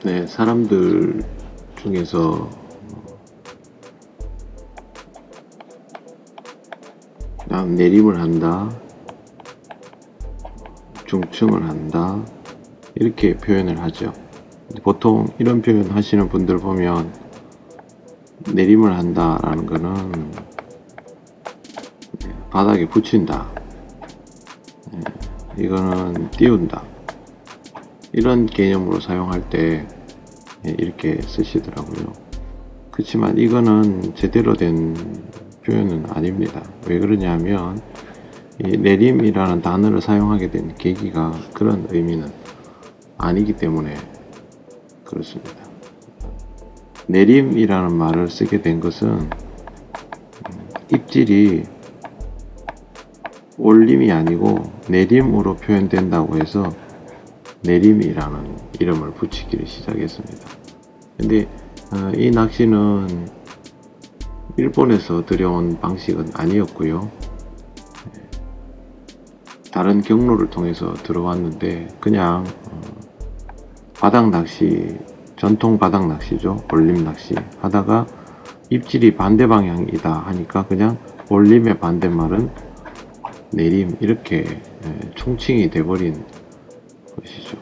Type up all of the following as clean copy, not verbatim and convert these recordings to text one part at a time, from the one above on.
네, 사람들 중에서 난 내림을 한다, 중층을 한다, 이렇게 표현을 하죠. 보통 이런 표현 하시는 분들 보면 내림을 한다 라는 거는 바닥에 붙인다, 이거는 띄운다, 이런 개념으로 사용할 때 이렇게 쓰시더라고요. 그렇지만 이거는 제대로 된 표현은 아닙니다. 왜 그러냐면 이 내림이라는 단어를 사용하게 된 계기가 그런 의미는 아니기 때문에 그렇습니다. 내림이라는 말을 쓰게 된 것은 입질이 올림이 아니고 내림으로 표현된다고 해서 내림이라는 이름을 붙이기를 시작했습니다. 근데 이 낚시는 일본에서 들여온 방식은 아니었고요. 다른 경로를 통해서 들어왔는데 그냥 바닥 낚시, 전통 바닥 낚시죠. 올림 낚시 하다가 입질이 반대 방향이다 하니까 그냥 올림의 반대말은 내림, 이렇게 총칭이 돼버린 것이죠.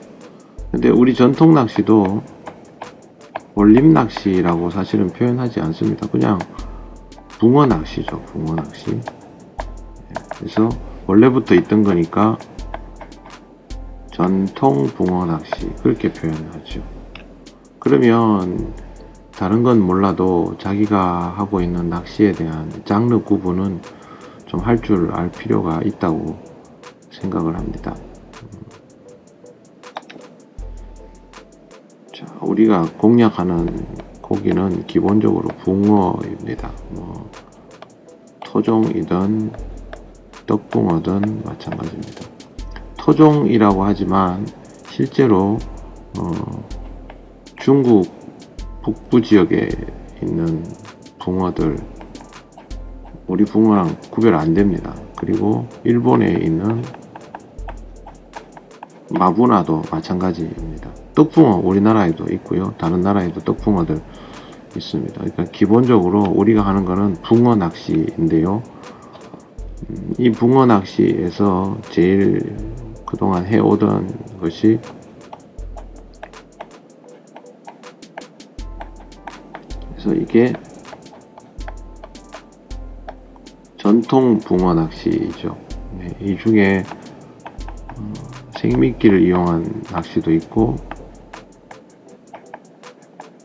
근데 우리 전통 낚시도 올림 낚시라고 사실은 표현하지 않습니다. 그냥 붕어 낚시죠. 붕어 낚시. 그래서 원래부터 있던 거니까 전통 붕어 낚시, 그렇게 표현하죠. 그러면 다른 건 몰라도 자기가 하고 있는 낚시에 대한 장르 구분은 좀 할 줄 알 필요가 있다고 생각을 합니다. 자, 우리가 공략하는 고기는 기본적으로 붕어입니다. 뭐 토종이든 떡붕어든 마찬가지입니다. 토종이라고 하지만 실제로 중국 북부 지역에 있는 붕어들, 우리 붕어랑 구별 안 됩니다. 그리고 일본에 있는 마부나도 마찬가지입니다. 떡붕어 우리나라에도 있고요. 다른 나라에도 떡붕어들 있습니다. 그러니까 기본적으로 우리가 하는 거는 붕어 낚시인데요. 이 붕어 낚시에서 제일 그동안 해오던 것이 그래서 이게 전통 붕어 낚시죠. 네, 이 중에 생미끼를 이용한 낚시도 있고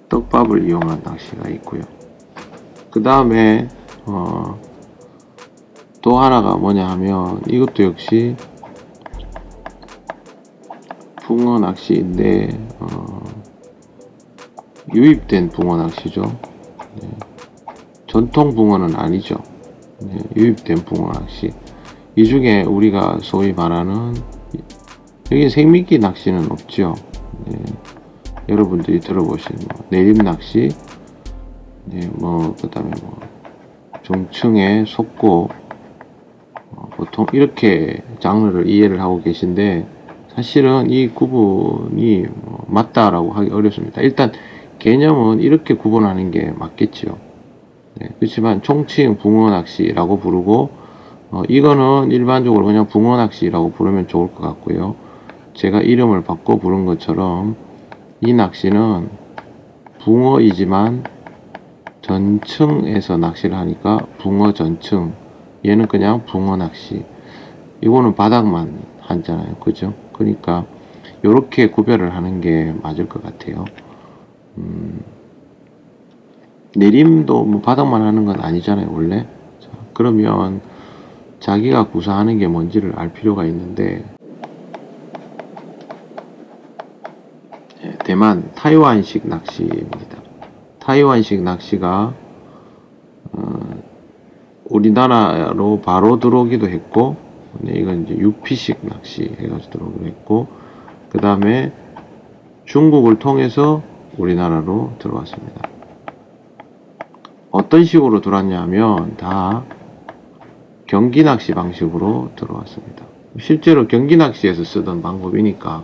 떡밥을 이용한 낚시가 있고요. 그 다음에 또 하나가 뭐냐 하면 이것도 역시 붕어 낚시인데 유입된 붕어 낚시죠. 네. 전통 붕어는 아니죠. 네, 유입된 붕어 낚시. 이 중에 우리가 소위 말하는 여기 생미끼 낚시는 없죠. 네, 여러분들이 들어보신 뭐 내림 낚시, 네, 뭐 그다음에 뭐 중층에 속고 보통 이렇게 장르를 이해를 하고 계신데 사실은 이 구분이 맞다라고 하기 어렵습니다. 일단 개념은 이렇게 구분하는 게 맞겠죠. 네, 그렇지만 총칭 붕어 낚시라고 부르고 이거는 일반적으로 그냥 붕어 낚시라고 부르면 좋을 것 같고요. 제가 이름을 바꿔 부른 것처럼 이 낚시는 붕어이지만 전층에서 낚시를 하니까 붕어 전층, 얘는 그냥 붕어 낚시, 이거는 바닥만 하잖아요. 그죠? 그러니까 이렇게 구별을 하는 게 맞을 것 같아요. 내림도 뭐 바닥만 하는 건 아니잖아요, 원래. 자, 그러면 자기가 구사하는 게 뭔지를 알 필요가 있는데, 대만 타이완식 낚시입니다. 타이완식 낚시가 우리나라로 바로 들어오기도 했고, 이건 이제 유피식 낚시 해가지고 들어오기도 했고, 그 다음에 중국을 통해서 우리나라로 들어왔습니다. 어떤 식으로 들어왔냐면 다 경기 낚시 방식으로 들어왔습니다. 실제로 경기 낚시에서 쓰던 방법이니까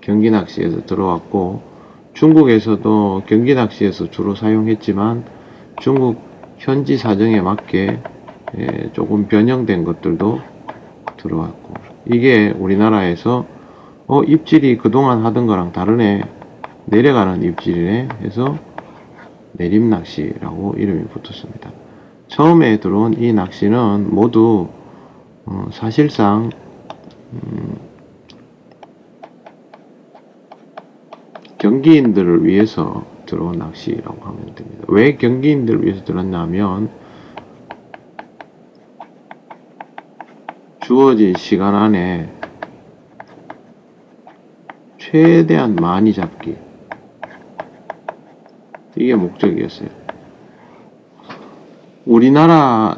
경기 낚시에서 들어왔고, 중국에서도 경기 낚시에서 주로 사용했지만 중국 현지 사정에 맞게 조금 변형된 것들도 들어왔고, 이게 우리나라에서 입질이 그동안 하던 거랑 다르네, 내려가는 입질이네 해서 내림낚시라고 이름이 붙었습니다. 처음에 들어온 이 낚시는 모두 사실상 경기인들을 위해서 들어온 낚시라고 하면 됩니다. 왜 경기인들을 위해서 들었냐면 주어진 시간 안에 최대한 많이 잡기, 이게 목적이었어요. 우리나라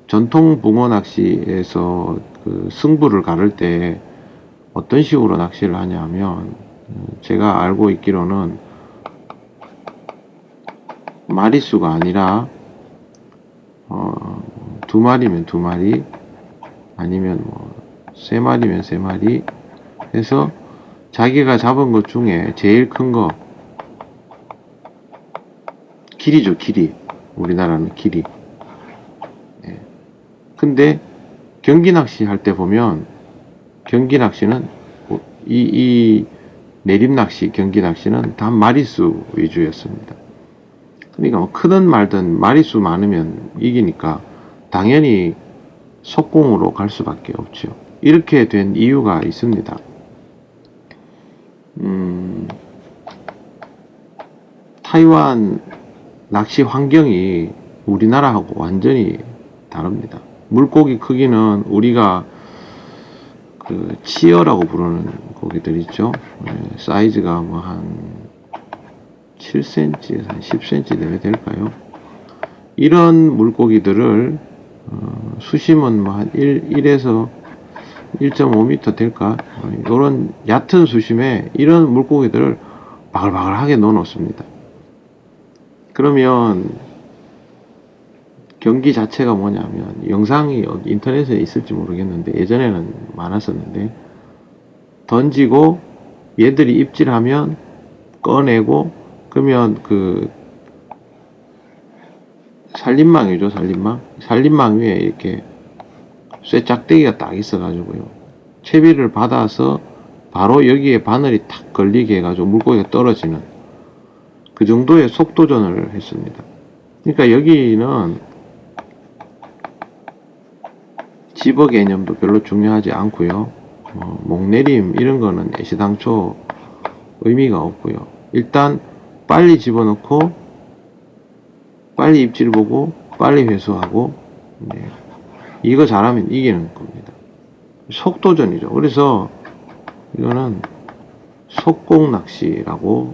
전통 붕어 낚시에서 그 승부를 가를 때 어떤 식으로 낚시를 하냐면, 제가 알고 있기로는 마리수가 아니라 2마리면 2마리, 아니면 3마리면 3마리 해서 자기가 잡은 것 중에 제일 큰 거, 길이죠, 길이. 우리나라는 길이. 근데 경기 낚시 할 때 보면, 경기 낚시는 이 내림 낚시, 경기 낚시는 다 마리수 위주였습니다. 그러니까 뭐 크든 말든 마리수 많으면 이기니까 당연히 속공으로 갈 수밖에 없죠. 이렇게 된 이유가 있습니다. 타이완 낚시 환경이 우리나라하고 완전히 다릅니다. 물고기 크기는 우리가 그 치어라고 부르는 고기들 있죠. 사이즈가 뭐 한 7cm, 한 10cm 내외 될까요? 이런 물고기들을 수심은 뭐 한 1에서 1.5m 될까? 이런 얕은 수심에 이런 물고기들을 바글바글하게 넣어 놓습니다. 그러면 경기 자체가 뭐냐면, 영상이 인터넷에 있을지 모르겠는데 예전에는 많았었는데, 던지고 얘들이 입질하면 꺼내고, 그러면 그 살림망이죠, 살림망 위에 이렇게 쇠짝대기가 딱 있어 가지고요, 채비를 받아서 바로 여기에 바늘이 탁 걸리게 해가지고 물고기가 떨어지는 그 정도의 속도전을 했습니다. 그러니까 여기는 집어 개념도 별로 중요하지 않고요. 목내림 이런 거는 애시당초 의미가 없고요. 일단 빨리 집어넣고 빨리 입질 보고 빨리 회수하고, 이거 잘하면 이기는 겁니다. 속도전이죠. 그래서 이거는 속공 낚시라고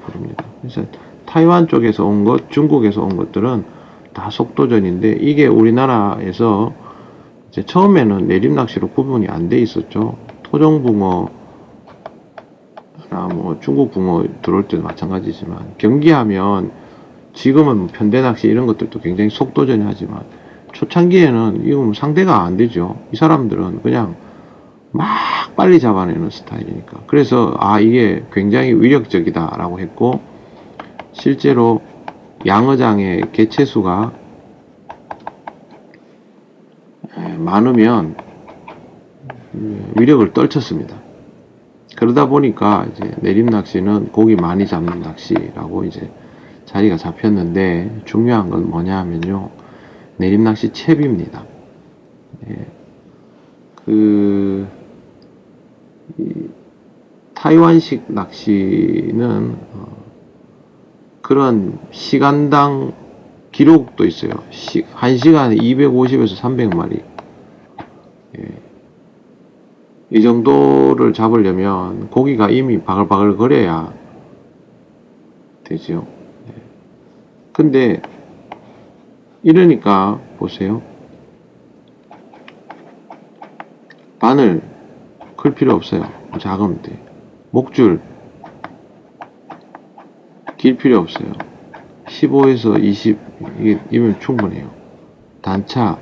부릅니다. 그래서 타이완 쪽에서 온 것, 중국에서 온 것들은 다 속도전인데, 이게 우리나라에서 이제 처음에는 내림 낚시로 구분이 안 돼 있었죠. 토종붕어나 뭐 중국 붕어 들어올 때도 마찬가지지만, 경기하면 지금은 편대 낚시 이런 것들도 굉장히 속도전이 하지만, 초창기에는 이거 상대가 안 되죠. 이 사람들은 그냥 막 빨리 잡아내는 스타일이니까. 그래서 이게 굉장히 위력적이다 라고 했고, 실제로 양어장의 개체수가 많으면 위력을 떨쳤습니다. 그러다 보니까 이제 내림 낚시는 고기 많이 잡는 낚시라고 이제 자리가 잡혔는데, 중요한 건 뭐냐 하면요, 내림 낚시 채비입니다. 타이완식 낚시는 그런 시간당 기록도 있어요. 1시간에 250에서 300마리. 이 정도를 잡으려면 고기가 이미 바글바글 거려야 되죠. 근데 이러니까 보세요. 바늘 클 필요 없어요. 작으면 돼. 목줄 길 필요 없어요. 15에서 20 이면 충분해요. 단차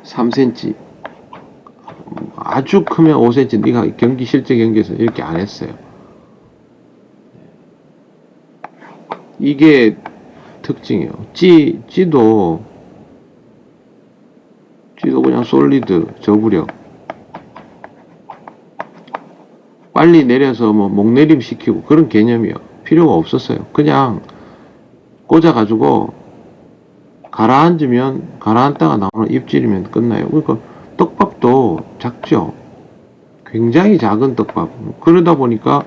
3cm 아주 크면 5cm, 네가 경기 실제 경기에서 이렇게 안 했어요. 이게 특징이에요. 찌도 그냥 솔리드 저부력 빨리 내려서 뭐 목내림 시키고 그런 개념이요. 필요가 없었어요. 그냥 꽂아가지고 가라앉으면 가라앉다가 나오는 입질이면 끝나요. 그러니까 떡밥도 작죠. 굉장히 작은 떡밥. 그러다 보니까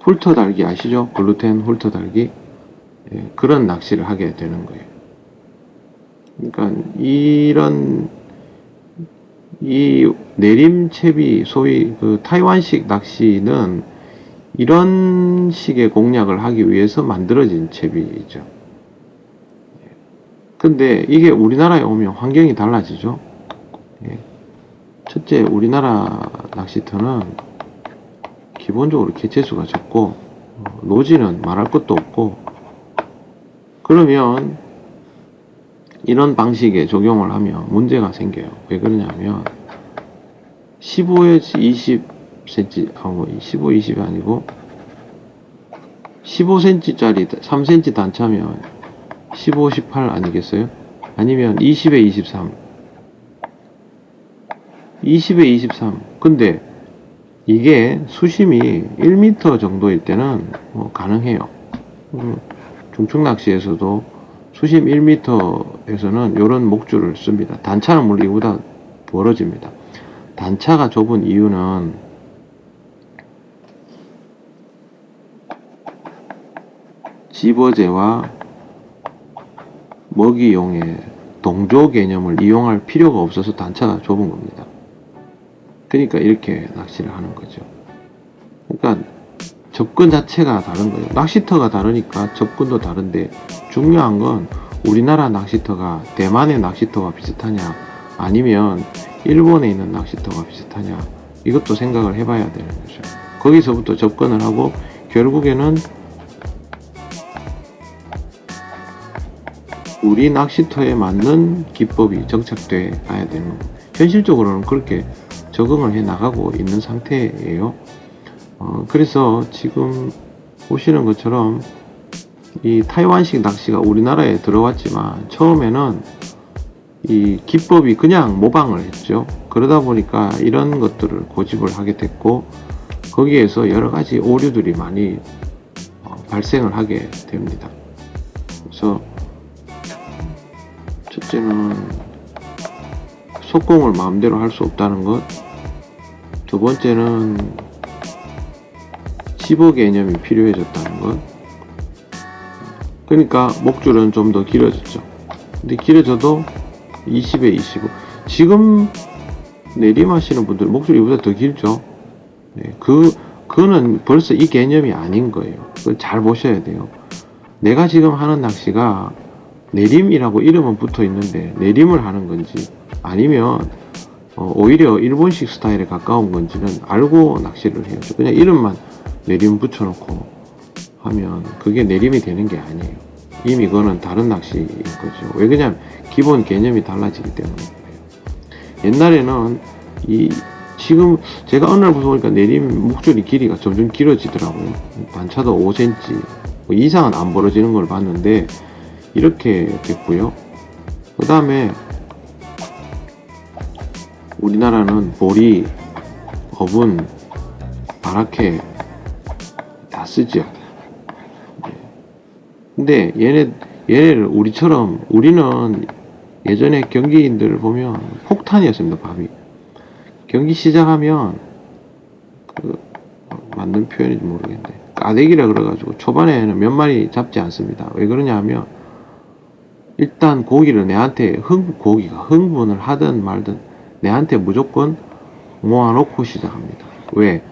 훑어 달기 아시죠? 글루텐 훑어 달기. 예, 그런 낚시를 하게 되는 거예요. 그러니까 이 내림채비, 소위 그 타이완식 낚시는 이런 식의 공략을 하기 위해서 만들어진 채비이죠. 근데 이게 우리나라에 오면 환경이 달라지죠. 예. 첫째, 우리나라 낚시터는 기본적으로 개체수가 적고 노지는 말할 것도 없고, 그러면 이런 방식에 적용을 하면 문제가 생겨요. 왜 그러냐면 15에서 20cm, 15, 20이 아니고 15cm짜리 3cm 단차면 15, 18 아니겠어요? 아니면 20에 23, 20에 23. 근데 이게 수심이 1m 정도일 때는 가능해요. 중축낚시에서도 수심 1m에서는 이런 목줄을 씁니다. 단차는 물론 이보다 벌어집니다. 단차가 좁은 이유는 집어제와 먹이용의 동조 개념을 이용할 필요가 없어서 단차가 좁은 겁니다. 그러니까 이렇게 낚시를 하는 거죠. 그러니까 접근 자체가 다른 거예요. 낚시터가 다르니까 접근도 다른데, 중요한 건 우리나라 낚시터가 대만의 낚시터와 비슷하냐 아니면 일본에 있는 낚시터가 비슷하냐, 이것도 생각을 해봐야 되는 거죠. 거기서부터 접근을 하고 결국에는 우리 낚시터에 맞는 기법이 정착돼야 되는 거예요. 현실적으로는 그렇게 적응을 해 나가고 있는 상태예요. 그래서 지금 보시는 것처럼 이 타이완식 낚시가 우리나라에 들어왔지만 처음에는 이 기법이 그냥 모방을 했죠. 그러다 보니까 이런 것들을 고집을 하게 됐고, 거기에서 여러 가지 오류들이 많이 발생을 하게 됩니다. 그래서 첫째는 속공을 마음대로 할 수 없다는 것, 두 번째는 집어 개념이 필요해졌다는 것. 그러니까 목줄은 좀 더 길어졌죠. 근데 길어져도 20에 25. 지금 내림하시는 분들 목줄이 이보다 더 길죠. 네, 그거는 벌써 이 개념이 아닌 거예요. 그걸 잘 보셔야 돼요. 내가 지금 하는 낚시가 내림이라고 이름은 붙어 있는데 내림을 하는 건지 아니면 오히려 일본식 스타일에 가까운 건지는 알고 낚시를 해요. 그냥 이름만 내림 붙여놓고 하면 그게 내림이 되는 게 아니에요. 이미 그거는 다른 낚시인 거죠. 왜 그러냐면 기본 개념이 달라지기 때문에 그래요. 옛날에는 지금 제가 어느 날 보니까 내림 목줄이 길이가 점점 길어지더라고요. 단차도 5cm 이상은 안 벌어지는 걸 봤는데 이렇게 됐고요. 그 다음에 우리나라는 보리, 어분, 바라케 다 쓰죠. 근데 얘네를 우리는 예전에 경기인들을 보면 폭탄이었습니다. 밥이. 경기 시작하면 맞는 표현인지 모르겠는데 까대기라 그래가지고 초반에는 몇 마리 잡지 않습니다. 왜 그러냐면 일단 고기를 내한테 고기가 흥분을 하든 말든 내한테 무조건 모아놓고 시작합니다. 왜?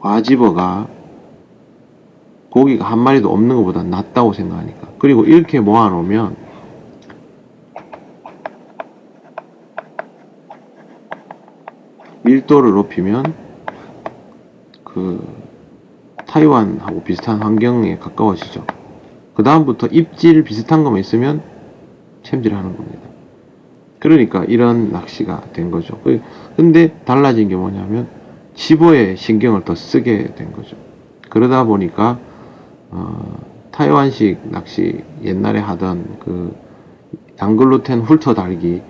과집어가 고기가 한 마리도 없는 것보다 낫다고 생각하니까. 그리고 이렇게 모아놓으면 밀도를 높이면 그 타이완하고 비슷한 환경에 가까워지죠. 그 다음부터 입질 비슷한 것만 있으면 챔질하는 겁니다. 그러니까 이런 낚시가 된 거죠. 근데 달라진 게 뭐냐면 집어에 신경을 더 쓰게 된 거죠. 그러다 보니까 타이완식 낚시 옛날에 하던 그 양글루텐 훑어 달기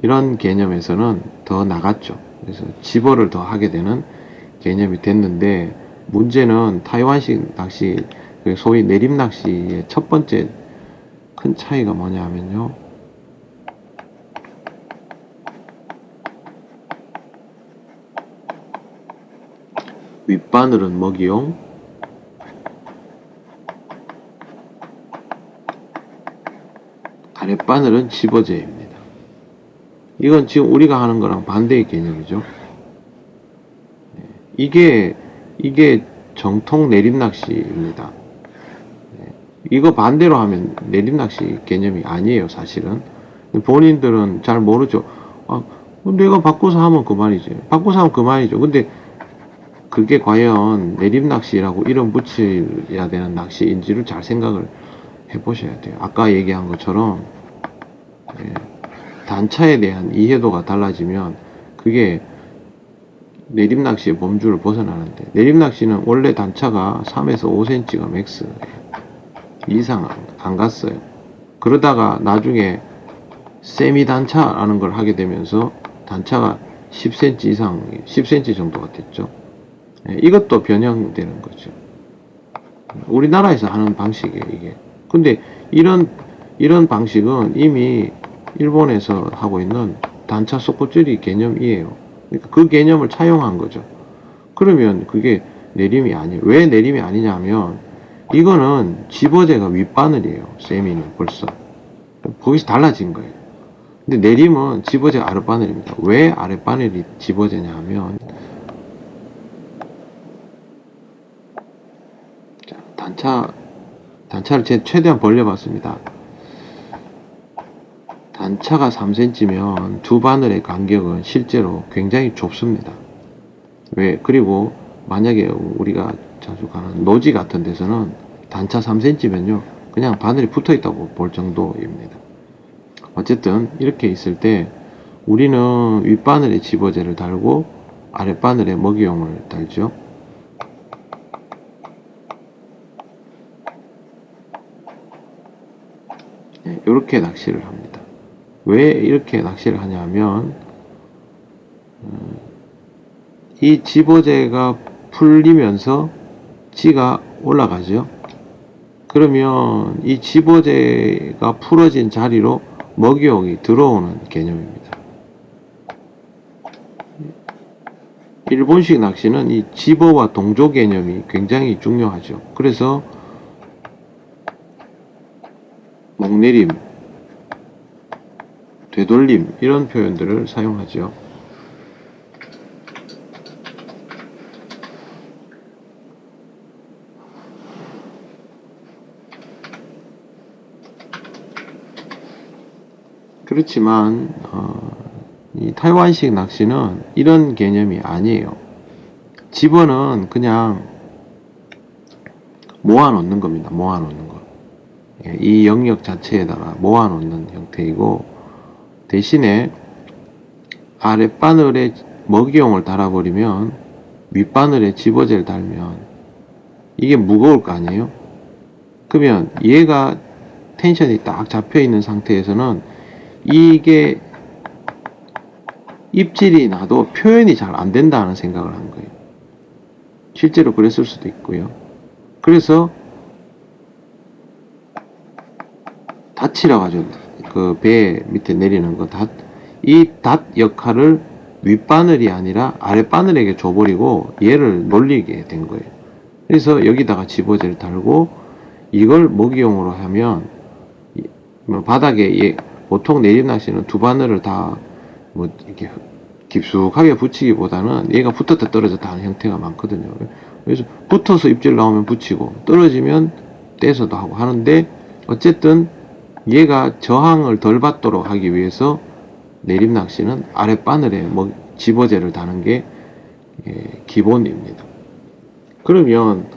이런 개념에서는 더 나갔죠. 그래서 집어를 더 하게 되는 개념이 됐는데, 문제는 타이완식 낚시, 소위 내림 낚시의 첫 번째 큰 차이가 뭐냐면요, 윗바늘은 먹이용, 아랫바늘은 집어제입니다. 이건 지금 우리가 하는 거랑 반대의 개념이죠. 이게 정통 내림낚시입니다. 이거 반대로 하면 내림낚시 개념이 아니에요, 사실은. 본인들은 잘 모르죠. 내가 바꿔서 하면 그만이지. 바꿔서 하면 그만이죠. 근데 그게 과연 내림낚시라고 이름 붙여야 되는 낚시인지를 잘 생각을 해보셔야 돼요. 아까 얘기한 것처럼 단차에 대한 이해도가 달라지면 그게 내림낚시의 범주를 벗어나는데, 내림낚시는 원래 단차가 3에서 5cm가 맥스예요. 이상 안 갔어요. 그러다가 나중에 세미 단차라는 걸 하게 되면서 단차가 10cm 이상, 10cm 정도가 됐죠. 이것도 변형되는 거죠. 우리나라에서 하는 방식이에요, 이게. 근데 이런 방식은 이미 일본에서 하고 있는 단차 속고줄이 개념이에요. 그러니까 그 개념을 차용한 거죠. 그러면 그게 내림이 아니에요. 왜 내림이 아니냐면 이거는 집어제가 윗바늘이에요. 세미는 벌써 거기서 달라진 거예요. 근데 내림은 집어제가 아랫바늘입니다. 왜 아랫바늘이 집어제냐 하면, 단차를 최대한 벌려봤습니다. 단차가 3cm면 두 바늘의 간격은 실제로 굉장히 좁습니다. 그리고 만약에 우리가 자주 가는 노지 같은 데서는 단차 3cm면요 그냥 바늘이 붙어 있다고 볼 정도입니다. 어쨌든 이렇게 있을 때 우리는 윗바늘에 집어제를 달고 아랫바늘에 먹이용을 달죠. 이렇게 낚시를 합니다. 왜 이렇게 낚시를 하냐면 이 집어제가 풀리면서 찌가 올라가죠. 그러면 이 집어제가 풀어진 자리로 먹이용이 들어오는 개념입니다. 일본식 낚시는 이 집어와 동조 개념이 굉장히 중요하죠. 그래서 목내림, 되돌림 이런 표현들을 사용하죠. 그렇지만 이 타이완식 낚시는 이런 개념이 아니에요. 집어는 그냥 모아놓는 겁니다. 모아놓는 거. 이 영역 자체에다가 모아놓는 형태이고, 대신에 아랫바늘에 먹이용을 달아버리면 윗바늘에 집어제를 달면 이게 무거울 거 아니에요? 그러면 얘가 텐션이 딱 잡혀있는 상태에서는 이게 입질이 나도 표현이 잘 안 된다는 생각을 한 거예요. 실제로 그랬을 수도 있고요. 그래서 닷이라고 하죠. 그 배 밑에 내리는 거 이 닷 역할을 윗바늘이 아니라 아랫바늘에게 줘버리고 얘를 놀리게 된 거예요. 그래서 여기다가 집어제를 달고 이걸 먹이용으로 하면 바닥에 보통 내림낚시는 두 바늘을 다 이렇게 깊숙하게 붙이기보다는 얘가 붙었다 떨어졌다 하는 형태가 많거든요. 그래서 붙어서 입질 나오면 붙이고 떨어지면 떼서도 하고 하는데, 어쨌든 얘가 저항을 덜 받도록 하기 위해서 내림낚시는 아랫바늘에 집어제를 다는 게 기본입니다. 그러면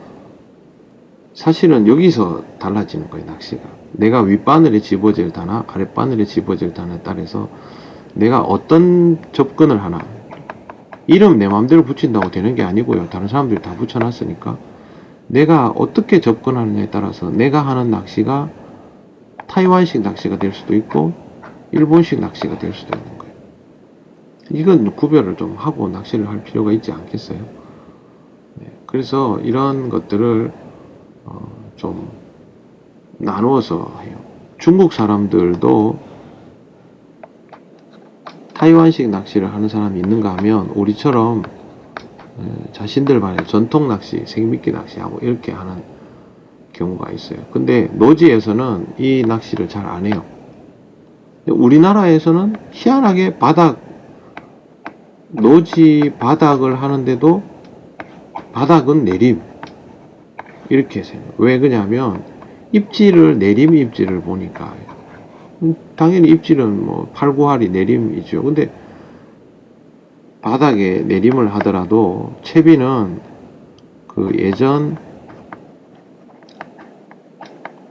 사실은 여기서 달라지는 거예요, 낚시가. 내가 윗바늘에 집어질 다나 아랫바늘에 집어질 다나에 따라서 내가 어떤 접근을 하나. 이름 내 마음대로 붙인다고 되는 게 아니고요. 다른 사람들이 다 붙여놨으니까. 내가 어떻게 접근하느냐에 따라서 내가 하는 낚시가 타이완식 낚시가 될 수도 있고 일본식 낚시가 될 수도 있는 거예요. 이건 구별을 좀 하고 낚시를 할 필요가 있지 않겠어요? 네, 그래서 이런 것들을 좀 나누어서 해요. 중국 사람들도 타이완식 낚시를 하는 사람이 있는가 하면 우리처럼 자신들만의 전통 낚시, 생미끼 낚시하고 이렇게 하는 경우가 있어요. 근데 노지에서는 이 낚시를 잘 안 해요. 우리나라에서는 희한하게 노지 바닥을 하는데도 바닥은 내림 이렇게 해서 왜 그러냐면 입질을 내림 입질을 보니까 당연히 입질은 뭐 8, 9할이 내림이죠. 근데 바닥에 내림을 하더라도 채비는 그 예전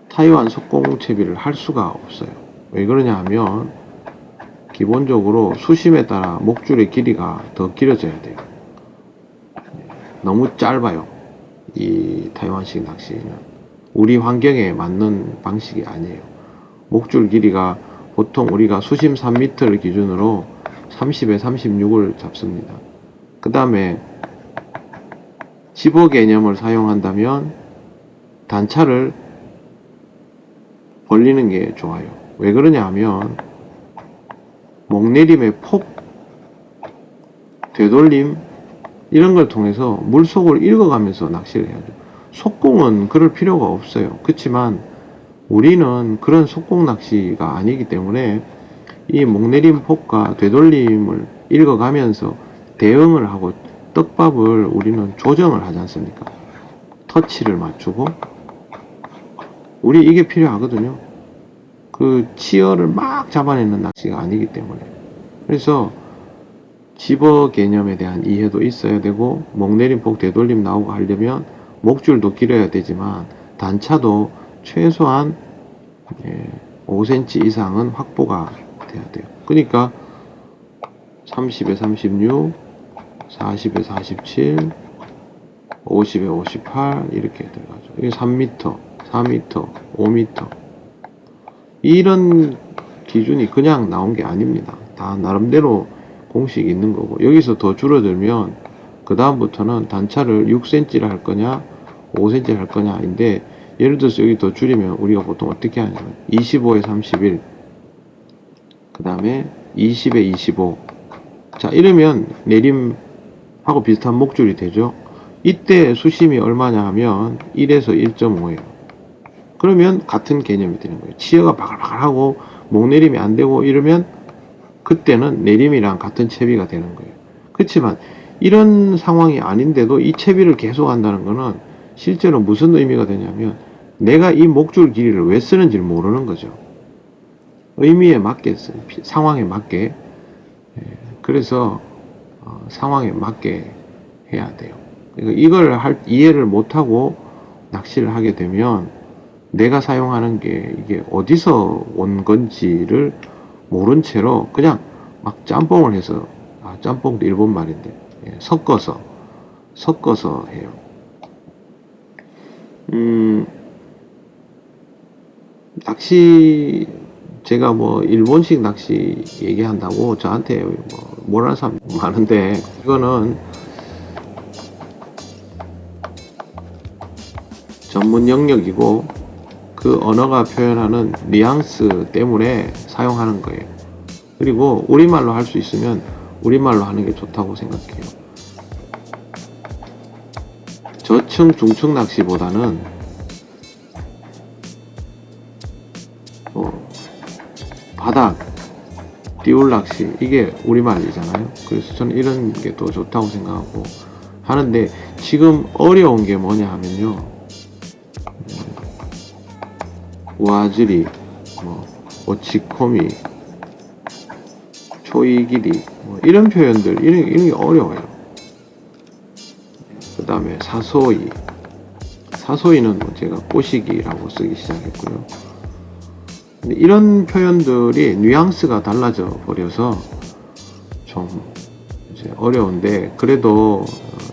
타이완 속공 채비를 할 수가 없어요. 왜 그러냐 하면 기본적으로 수심에 따라 목줄의 길이가 더 길어져야 돼요. 너무 짧아요. 이 타이완식 낚시는 우리 환경에 맞는 방식이 아니에요. 목줄 길이가 보통 우리가 수심 3m를 기준으로 30에 36을 잡습니다. 그 다음에 집어 개념을 사용한다면 단차를 벌리는 게 좋아요. 왜 그러냐 하면 목내림의 폭, 되돌림 이런 걸 통해서 물속을 읽어가면서 낚시를 해야죠. 속공은 그럴 필요가 없어요. 그렇지만 우리는 그런 속공 낚시가 아니기 때문에 이 목내림 폭과 되돌림을 읽어가면서 대응을 하고 떡밥을 우리는 조정을 하지 않습니까? 터치를 맞추고 우리 이게 필요하거든요. 그 치어를 막 잡아내는 낚시가 아니기 때문에. 그래서 집어 개념에 대한 이해도 있어야 되고 목내림 폭 되돌림 나오고 하려면 목줄도 길어야 되지만 단차도 최소한 5cm 이상은 확보가 돼야 돼요. 그러니까 30에 36, 40에 47, 50에 58 이렇게 들어가죠. 이게 3m, 4m, 5m 이런 기준이 그냥 나온 게 아닙니다. 다 나름대로 공식이 있는 거고 여기서 더 줄어들면 그 다음부터는 단차를 6cm를 할 거냐 5cm를 할 거냐인데 예를 들어서 여기 더 줄이면 우리가 보통 어떻게 하냐면 25에 31 그 다음에 20에 25 자 이러면 내림하고 비슷한 목줄이 되죠. 이때 수심이 얼마냐 하면 1에서 1.5예요. 그러면 같은 개념이 되는 거예요. 치어가 바글바글하고 목내림이 안 되고 이러면 그때는 내림이랑 같은 채비가 되는 거예요. 그렇지만 이런 상황이 아닌데도 이 채비를 계속 한다는 거는 실제로 무슨 의미가 되냐면 내가 이 목줄 길이를 왜 쓰는지 모르는 거죠. 의미에 맞게 상황에 맞게 그래서 상황에 맞게 해야 돼요. 이걸 이해를 못하고 낚시를 하게 되면 내가 사용하는 게 이게 어디서 온 건지를 모른 채로 그냥 막 짬뽕을 해서 짬뽕도 일본 말인데 섞어서 해요. 낚시 제가 뭐 일본식 낚시 얘기한다고 저한테 뭐라는 사람 많은데 이거는 전문 영역이고 그 언어가 표현하는 뉘앙스 때문에 사용하는 거예요. 그리고 우리말로 할 수 있으면 우리말로 하는 게 좋다고 생각해요. 저층 중층 낚시보다는 바닥 띄울 낚시 이게 우리말이잖아요. 그래서 저는 이런 게 더 좋다고 생각하고 하는데 지금 어려운 게 뭐냐 하면요 우아즈리 오치코미 초이기리 이런 표현들 이런 게 어려워요. 그 다음에 사소이 사소이는 뭐 제가 꼬시기라고 쓰기 시작했고요. 근데 이런 표현들이 뉘앙스가 달라져 버려서 좀 이제 어려운데, 그래도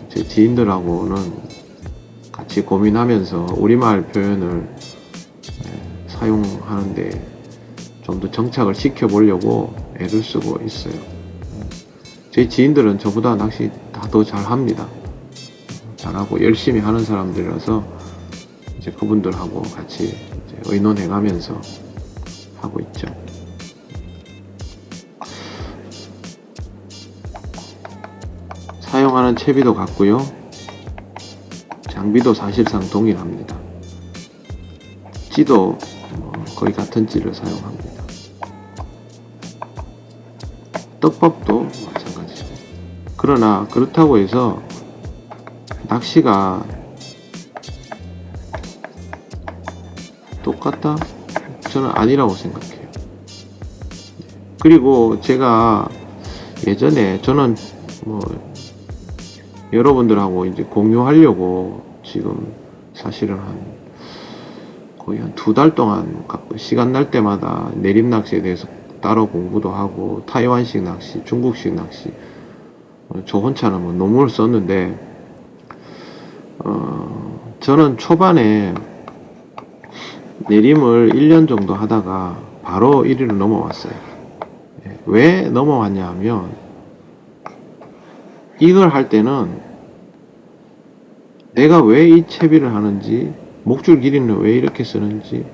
제 지인들하고는 같이 고민하면서 우리말 표현을 사용하는데 좀 더 정착을 시켜보려고 애를 쓰고 있어요. 제 지인들은 저보다 낚시 다 더 잘합니다. 잘하고 열심히 하는 사람들이라서 이제 그분들하고 같이 이제 의논해가면서 하고 있죠. 사용하는 채비도 같고요. 장비도 사실상 동일합니다. 찌도 거의 같은 찌를 사용합니다. 떡밥도 마찬가지고. 그러나 그렇다고 해서 낚시가 똑같다? 저는 아니라고 생각해요. 그리고 제가 예전에 저는 뭐 여러분들하고 이제 공유하려고 지금 사실은 거의 한 2달 동안 시간 날 때마다 내림 낚시에 대해서 따로 공부도 하고 타이완식 낚시, 중국식 낚시, 저 혼자는 뭐 논문을 썼는데, 저는 초반에 내림을 1년 정도 하다가 바로 1위로 넘어왔어요. 왜 넘어왔냐 하면, 이걸 할 때는 내가 왜 이 채비를 하는지, 목줄 길이는 왜 이렇게 쓰는지,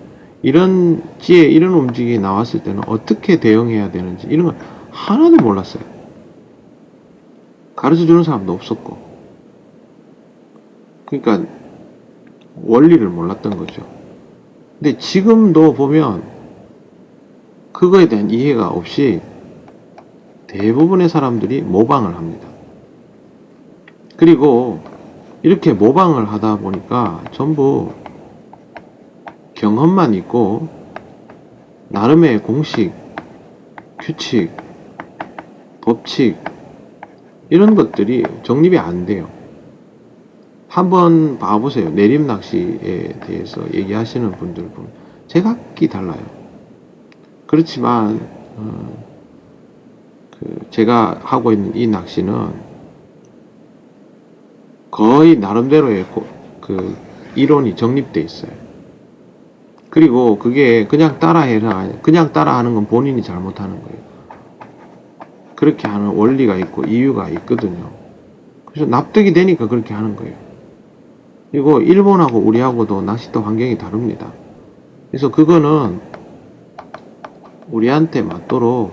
이런 찌에 이런 움직임이 나왔을 때는 어떻게 대응해야 되는지 이런 걸 하나도 몰랐어요. 가르쳐 주는 사람도 없었고. 그러니까 원리를 몰랐던 거죠. 근데 지금도 보면 그거에 대한 이해가 없이 대부분의 사람들이 모방을 합니다. 그리고 이렇게 모방을 하다 보니까 전부 경험만 있고 나름의 공식, 규칙, 법칙 이런 것들이 정립이 안 돼요. 한번 봐보세요. 내림 낚시에 대해서 얘기하시는 분들 보면 제각기 달라요. 그렇지만 제가 하고 있는 이 낚시는 거의 나름대로의 그 이론이 정립돼 있어요. 그리고 그게 그냥 따라해라, 그냥 따라하는 건 본인이 잘못하는 거예요. 그렇게 하는 원리가 있고 이유가 있거든요. 그래서 납득이 되니까 그렇게 하는 거예요. 그리고 일본하고 우리하고도 낚시터 환경이 다릅니다. 그래서 그거는 우리한테 맞도록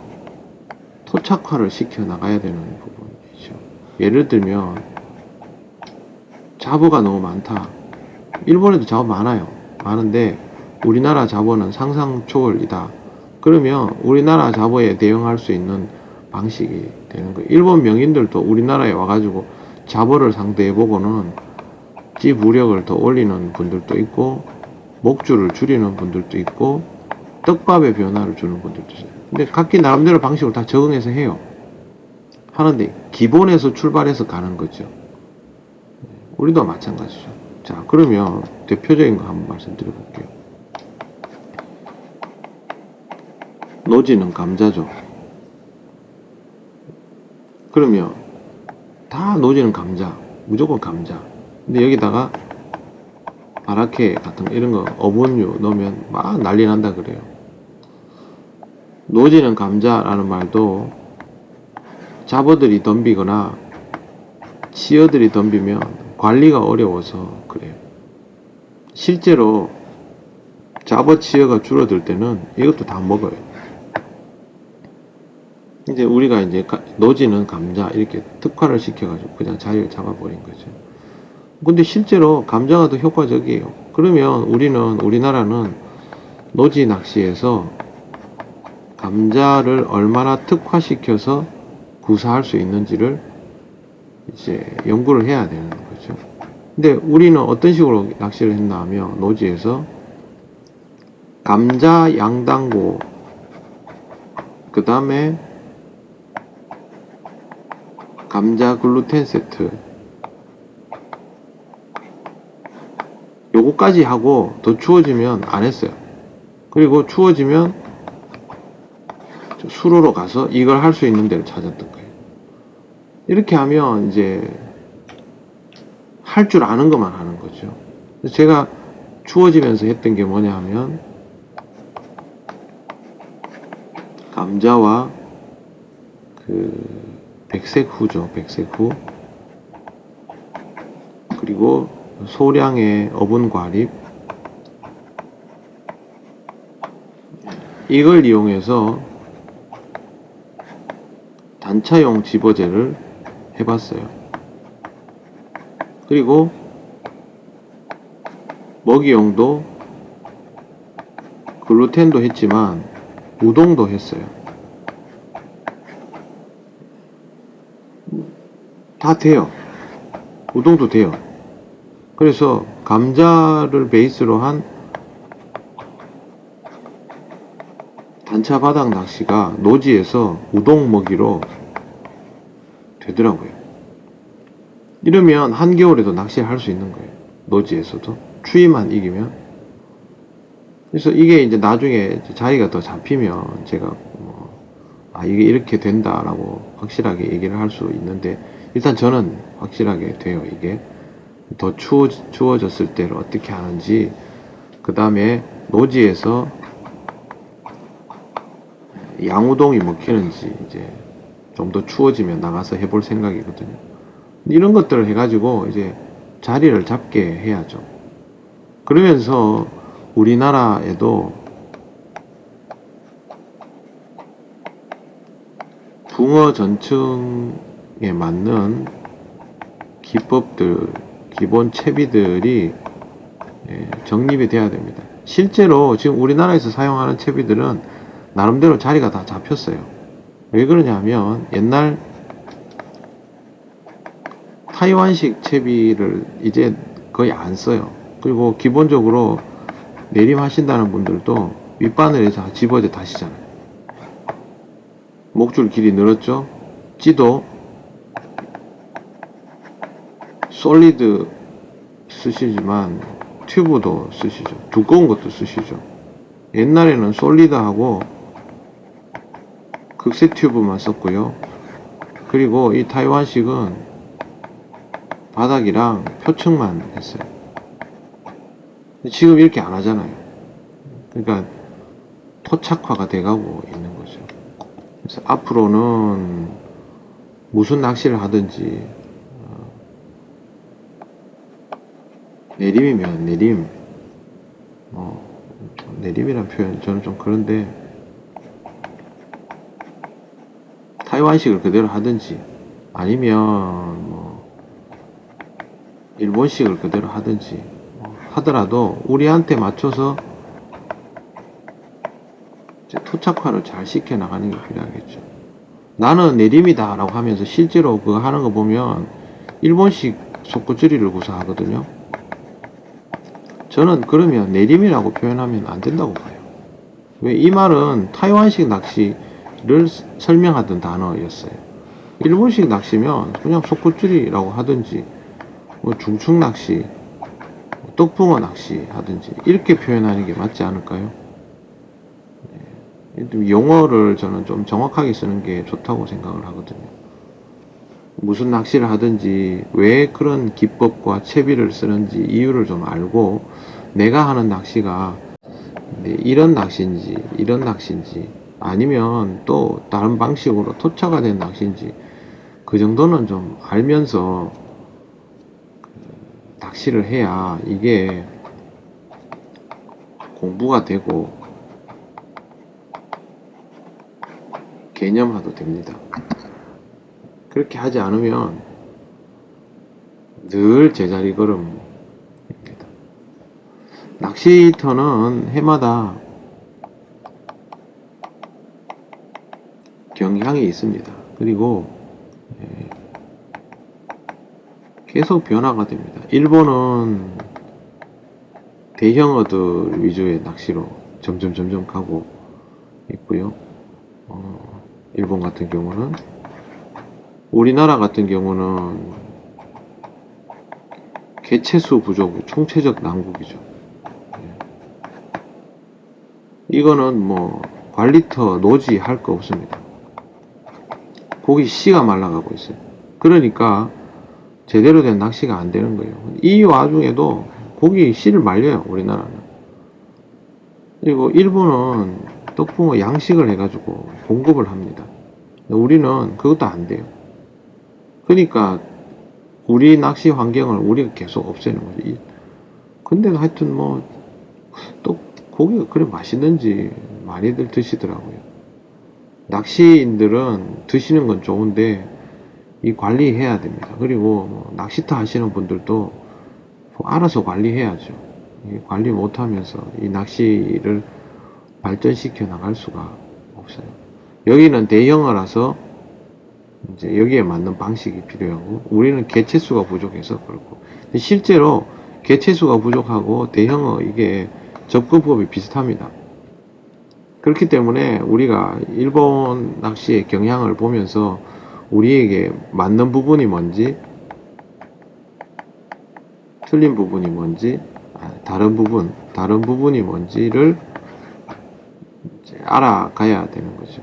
토착화를 시켜 나가야 되는 부분이죠. 예를 들면 잡어가 너무 많다. 일본에도 잡어 많아요. 많은데 우리나라 잡어는 상상 초월이다. 그러면 우리나라 잡어에 대응할 수 있는 방식이 되는 거예요. 일본 명인들도 우리나라에 와가지고 잡어를 상대해보고는 찌 부력을 더 올리는 분들도 있고 목줄을 줄이는 분들도 있고 떡밥의 변화를 주는 분들도 있어요. 근데 각기 나름대로 방식을 다 적응해서 해요. 하는데 기본에서 출발해서 가는 거죠. 우리도 마찬가지죠. 자, 그러면 대표적인 거 한번 말씀드려볼게요. 노지는 감자죠. 그러면 다 노지는 감자, 무조건 감자. 근데 여기다가 바라케 같은 거, 이런 거 어분류 넣으면 막 난리 난다 그래요. 노지는 감자라는 말도 잡어들이 덤비거나 치어들이 덤비면 관리가 어려워서 그래요. 실제로 잡어 치어가 줄어들 때는 이것도 다 먹어요. 이제 우리가 이제 노지는 감자 이렇게 특화를 시켜가지고 그냥 자리를 잡아버린 거죠. 근데 실제로 감자가 더 효과적이에요. 그러면 우리나라는 노지 낚시에서 감자를 얼마나 특화시켜서 구사할 수 있는지를 이제 연구를 해야 되는 거죠. 근데 우리는 어떤 식으로 낚시를 했나 하면 노지에서 감자 양당고, 그 다음에 감자 글루텐 세트, 요거까지 하고 더 추워지면 안 했어요. 그리고 추워지면 수로로 가서 이걸 할 수 있는 데를 찾았던 거예요. 이렇게 하면 이제 할 줄 아는 것만 하는 거죠. 제가 추워지면서 했던 게 뭐냐 하면 감자와 그 백색 후죠. 백색 후. 그리고 소량의 어분 과립. 이걸 이용해서 단차용 집어제를 해봤어요. 그리고 먹이용도 글루텐도 했지만 우동도 했어요. 다 돼요. 우동도 돼요. 그래서 감자를 베이스로 한 단차 바닥 낚시가 노지에서 우동 먹이로 되더라고요. 이러면 한겨울에도 낚시를 할 수 있는 거예요. 노지에서도. 추위만 이기면. 그래서 이게 이제 나중에 자리가 더 잡히면 제가 이게 이렇게 된다라고 확실하게 얘기를 할 수 있는데, 일단 저는 확실하게 돼요. 이게 더 추워졌을 때를 어떻게 하는지, 그 다음에 노지에서 양우동이 먹히는지 이제 좀 더 추워지면 나가서 해볼 생각이거든요. 이런 것들을 해가지고 이제 자리를 잡게 해야죠. 그러면서 우리나라에도 붕어 전층에 맞는 기법들, 기본 채비들이 정립이 돼야 됩니다. 실제로 지금 우리나라에서 사용하는 채비들은 나름대로 자리가 다 잡혔어요. 왜 그러냐면 옛날 타이완식 채비를 이제 거의 안 써요. 그리고 기본적으로 내림 하신다는 분들도 윗바늘에서 집어제 다시잖아요. 목줄 길이 늘었죠. 찌도 솔리드 쓰시지만 튜브도 쓰시죠. 두꺼운 것도 쓰시죠. 옛날에는 솔리드하고 극세 튜브만 썼고요. 그리고 이 타이완식은 바닥이랑 표층만 했어요. 지금 이렇게 안 하잖아요. 그러니까 토착화가 돼가고 있는 거죠. 그래서 앞으로는 무슨 낚시를 하든지 내림이면 내림, 내림이란 표현 저는 좀 그런데, 타이완식을 그대로 하든지 아니면 일본식을 그대로 하든지 하더라도 우리한테 맞춰서 토착화를 잘 시켜 나가는 게 필요하겠죠. 나는 내림이다 라고 하면서 실제로 그거 하는 거 보면 일본식 속구줄이를 구사하거든요. 저는 그러면 내림이라고 표현하면 안 된다고 봐요. 왜? 이 말은 타이완식 낚시를 설명하던 단어였어요. 일본식 낚시면 그냥 속구줄이라고 하든지 중축 낚시, 떡붕어 낚시 하든지 이렇게 표현하는 게 맞지 않을까요? 용어를 저는 좀 정확하게 쓰는 게 좋다고 생각을 하거든요. 무슨 낚시를 하든지 왜 그런 기법과 채비를 쓰는지 이유를 좀 알고, 내가 하는 낚시가 이런 낚시인지 이런 낚시인지 아니면 또 다른 방식으로 토착화 된 낚시인지 그 정도는 좀 알면서 낚시를 해야 이게 공부가 되고 개념화도 됩니다. 그렇게 하지 않으면 늘 제자리 걸음입니다. 낚시터는 해마다 경향이 있습니다. 그리고 계속 변화가 됩니다. 일본은 대형어들 위주의 낚시로 점점 가고 있고요. 일본 같은 경우는, 우리나라 같은 경우는 개체수 부족, 총체적 난국이죠. 이거는 뭐 관리터, 노지 할 거 없습니다. 고기 씨가 말라가고 있어요. 그러니까 제대로 된 낚시가 안 되는 거예요. 이 와중에도 고기 씨를 말려요, 우리나라는. 그리고 일본은 떡붕어 양식을 해가지고 공급을 합니다. 우리는 그것도 안 돼요. 그러니까 우리 낚시 환경을 우리가 계속 없애는 거지. 근데 하여튼 뭐 또 고기가 그래 맛있는지 많이들 드시더라고요. 낚시인들은 드시는 건 좋은데 이 관리해야 됩니다. 그리고 뭐 낚시터 하시는 분들도 알아서 관리해야죠. 관리 못하면서 이 낚시를 발전시켜 나갈 수가 없어요. 여기는 대형어라서 이제 여기에 맞는 방식이 필요하고, 우리는 개체수가 부족해서 그렇고, 실제로 개체수가 부족하고 대형어 이게 접근법이 비슷합니다. 그렇기 때문에 우리가 일본 낚시의 경향을 보면서 우리에게 맞는 부분이 뭔지, 틀린 부분이 뭔지, 다른 부분이 뭔지를 이제 알아가야 되는 거죠.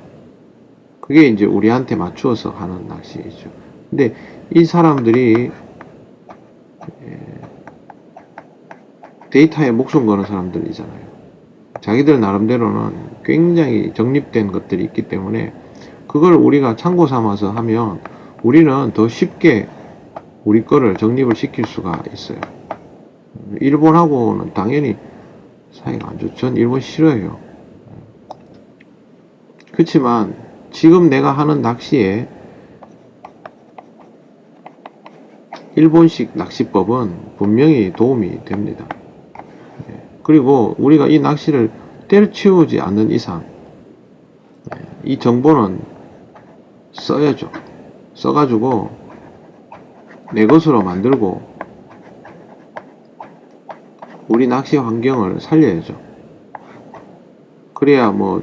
그게 이제 우리한테 맞추어서 하는 낚시이죠. 근데 이 사람들이 데이터에 목숨 거는 사람들이잖아요. 자기들 나름대로는 굉장히 정립된 것들이 있기 때문에 그걸 우리가 참고 삼아서 하면 우리는 더 쉽게 우리 거를 정립을 시킬 수가 있어요. 일본하고는 당연히 사이가 안 좋죠. 전 일본 싫어해요. 그렇지만 지금 내가 하는 낚시에 일본식 낚시법은 분명히 도움이 됩니다. 그리고 우리가 이 낚시를 때려치우지 않는 이상 이 정보는 써야죠. 써가지고 내 것으로 만들고 우리 낚시 환경을 살려야죠. 그래야 뭐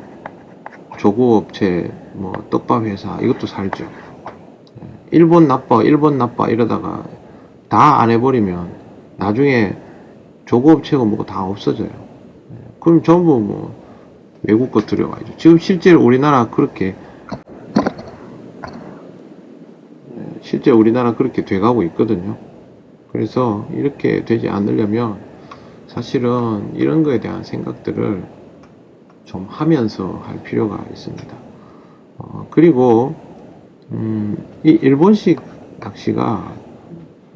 조구업체, 뭐 떡밥 회사 이것도 살죠. 일본 나빠 이러다가 다 안 해버리면 나중에 조구업체가 뭐가 다 없어져요. 그럼 전부 뭐 외국 거 들여와야죠. 지금 실제로 우리나라 그렇게 돼가고 있거든요. 그래서 이렇게 되지 않으려면 사실은 이런 거에 대한 생각들을 좀 하면서 할 필요가 있습니다. 그리고 이 일본식 낚시가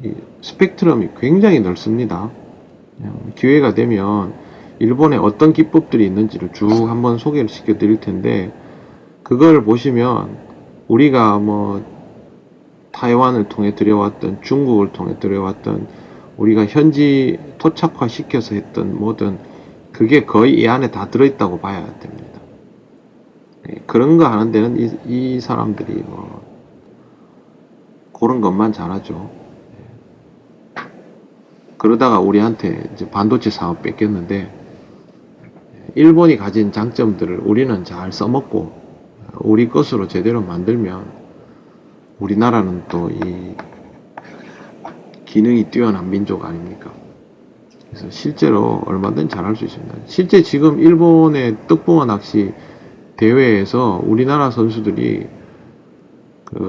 이 스펙트럼이 굉장히 넓습니다. 기회가 되면 일본에 어떤 기법들이 있는지를 쭉 한번 소개를 시켜 드릴 텐데, 그걸 보시면 우리가 뭐 타이완을 통해 들여왔던, 중국을 통해 들여왔던, 우리가 현지 토착화 시켜서 했던 뭐든 그게 거의 이 안에 다 들어있다고 봐야 됩니다. 그런 거 하는 데는 이 사람들이 뭐 그런 것만 잘하죠. 그러다가 우리한테 이제 반도체 사업 뺏겼는데, 일본이 가진 장점들을 우리는 잘 써먹고 우리 것으로 제대로 만들면 우리나라는 또 이 기능이 뛰어난 민족 아닙니까? 그래서 실제로 얼마든 잘할 수 있습니다. 실제 지금 일본의 떡붕어 낚시 대회에서 우리나라 선수들이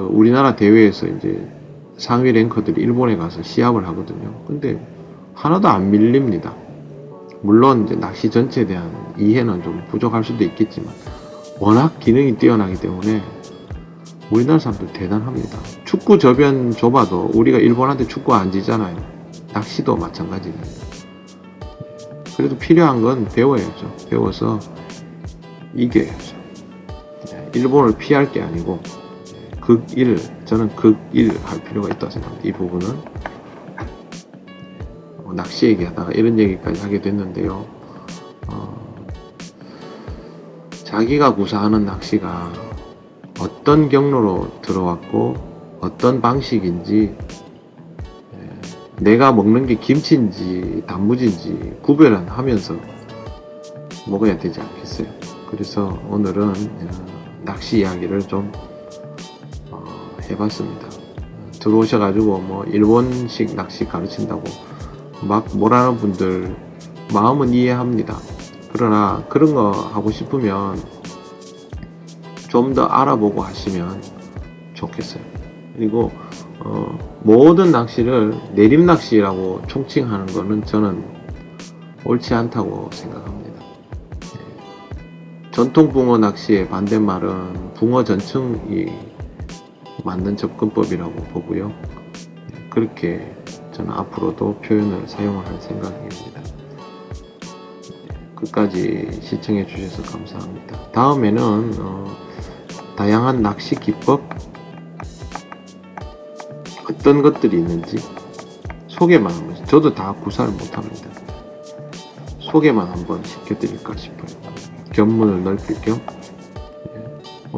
우리나라 대회에서 이제 상위 랭커들이 일본에 가서 시합을 하거든요. 근데 하나도 안 밀립니다. 물론 이제 낚시 전체에 대한 이해는 좀 부족할 수도 있겠지만 워낙 기능이 뛰어나기 때문에 우리나라 사람들 대단합니다. 축구 저변 좁아도 우리가 일본한테 축구 안 지잖아요. 낚시도 마찬가지입니다. 그래도 필요한 건 배워야죠. 배워서 이겨야죠. 일본을 피할 게 아니고 저는 극일 할 필요가 있다고 생각합니다. 이 부분은 낚시 얘기하다가 이런 얘기까지 하게 됐는데요. 자기가 구사하는 낚시가 어떤 경로로 들어왔고 어떤 방식인지, 내가 먹는 게 김치인지 단무지인지 구별은 하면서 먹어야 되지 않겠어요. 그래서 오늘은 낚시 이야기를 좀 해봤습니다. 들어오셔가지고 뭐 일본식 낚시 가르친다고 막 뭐라는 분들 마음은 이해합니다. 그러나 그런 거 하고 싶으면 좀 더 알아보고 하시면 좋겠어요. 그리고 모든 낚시를 내림낚시라고 총칭하는 거는 저는 옳지 않다고 생각합니다. 전통 붕어 낚시의 반대말은 붕어 전층이 맞는 접근법이라고 보고요. 그렇게 저는 앞으로도 표현을 사용을 할 생각입니다. 끝까지 시청해 주셔서 감사합니다. 다음에는 다양한 낚시 기법 어떤 것들이 있는지 소개만 한번, 저도 다 구사를 못합니다. 소개만 한번 시켜드릴까 싶어요. 견문을 넓힐 겸.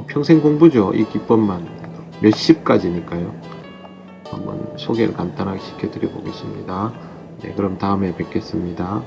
평생 공부죠. 이 기법만 몇십 가지니까요. 한번 소개를 간단하게 시켜드려 보겠습니다. 네, 그럼 다음에 뵙겠습니다.